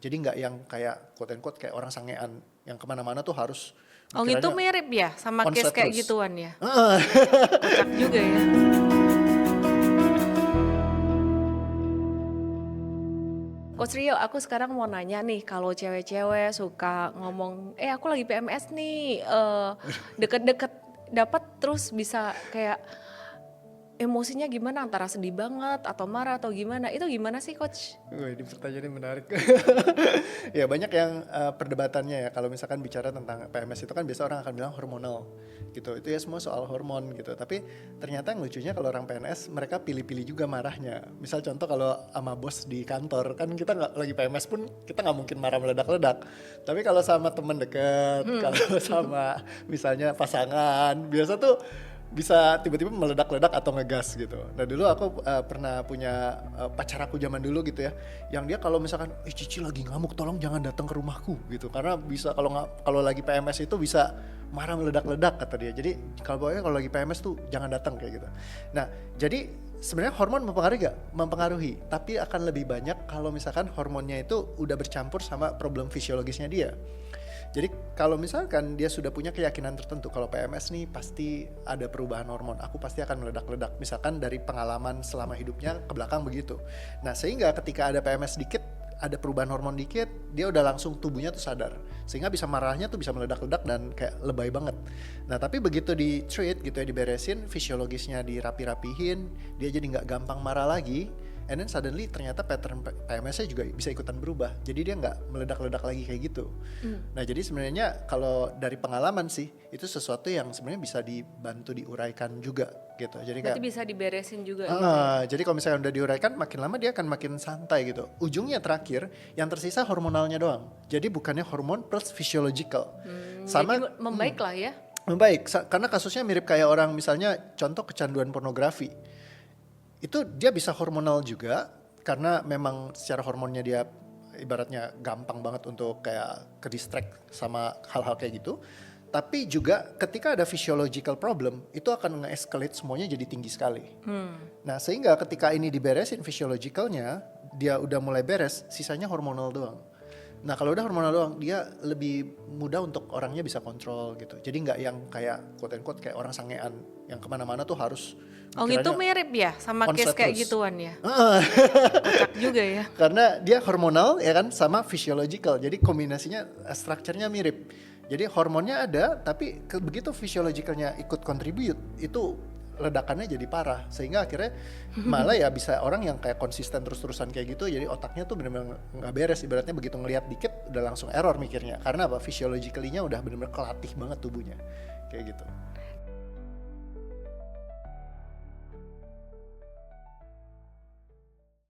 Jadi nggak yang kayak quote and quote kayak orang sangean yang kemana-mana tuh harus Oh gitu pikirannya mirip ya sama case konslet kayak terus. gituan ya? Heeh. Kocak juga ya. Coach Rio, aku sekarang mau nanya nih, kalau cewek-cewek suka ngomong, aku lagi PMS nih, deket-deket dapat terus bisa kayak emosinya gimana antara sedih banget atau marah atau gimana? Itu gimana sih Coach? Wih, ini pertanyaannya menarik. Ya banyak yang perdebatannya ya kalau misalkan bicara tentang PMS itu kan biasa orang akan bilang hormonal gitu. Itu ya semua soal hormon gitu. Tapi ternyata yang lucunya kalau orang PNS mereka pilih-pilih juga marahnya. Misal contoh kalau sama bos di kantor kan kita nggak lagi PMS pun kita nggak mungkin marah meledak-ledak. Tapi kalau sama teman dekat, kalau sama misalnya pasangan, biasa tuh bisa tiba-tiba meledak-ledak atau ngegas gitu. Nah dulu aku pernah punya pacar aku zaman dulu gitu ya, yang dia kalau misalkan, Cici lagi ngamuk, tolong jangan datang ke rumahku gitu, karena bisa kalau lagi PMS itu bisa marah meledak-ledak kata dia. Jadi kalau lagi PMS tuh jangan datang kayak gitu. Nah jadi sebenarnya hormon mempengaruhi gak? Mempengaruhi, tapi akan lebih banyak kalau misalkan hormonnya itu udah bercampur sama problem fisiologisnya dia. Jadi kalau misalkan dia sudah punya keyakinan tertentu kalau PMS nih pasti ada perubahan hormon, aku pasti akan meledak-ledak. Misalkan dari pengalaman selama hidupnya ke belakang begitu. Nah sehingga ketika ada PMS dikit, ada perubahan hormon dikit, dia udah langsung tubuhnya tuh sadar. Sehingga bisa marahnya tuh bisa meledak-ledak dan kayak lebay banget. Nah tapi begitu di treat gitu ya, diberesin, fisiologisnya dirapi-rapihin, dia jadi nggak gampang marah lagi. And then suddenly ternyata pattern PMS-nya juga bisa ikutan berubah. Jadi dia nggak meledak-ledak lagi kayak gitu. Nah jadi sebenarnya kalau dari pengalaman sih itu sesuatu yang sebenarnya bisa dibantu diuraikan juga gitu. Jadi Berarti kayak bisa diberesin juga gitu ya? jadi kalau misalnya udah diuraikan makin lama dia akan makin santai gitu. Ujungnya terakhir yang tersisa hormonalnya doang. Jadi bukannya hormon plus physiological. Sama Jadi membaik lah ya? membaik karena kasusnya mirip kayak orang misalnya contoh kecanduan pornografi. Itu dia bisa hormonal juga karena memang secara hormonnya dia ibaratnya gampang banget untuk kayak ke distract sama hal-hal kayak gitu. Tapi juga ketika ada physiological problem itu akan nge-escalate semuanya jadi tinggi sekali. Nah sehingga ketika ini diberesin physiologicalnya, dia udah mulai beres, sisanya hormonal doang. Nah kalau udah hormonal doang, dia lebih mudah untuk orangnya bisa kontrol gitu. Jadi nggak yang kayak quote and quote kayak orang sangean yang kemana-mana tuh harus Oh gitu pikirannya mirip ya sama case konslet kayak terus. gituan ya? Kocak juga ya? Karena dia hormonal ya kan sama physiological. Jadi kombinasinya strukturnya mirip. Jadi hormonnya ada tapi begitu physiologicalnya ikut contribute itu ledakannya jadi parah sehingga akhirnya malah ya bisa orang yang kayak konsisten terus-terusan kayak gitu jadi otaknya tuh benar-benar nggak beres ibaratnya begitu ngelihat dikit udah langsung error mikirnya karena apa physiologically-nya udah benar-benar kelatih banget tubuhnya kayak gitu.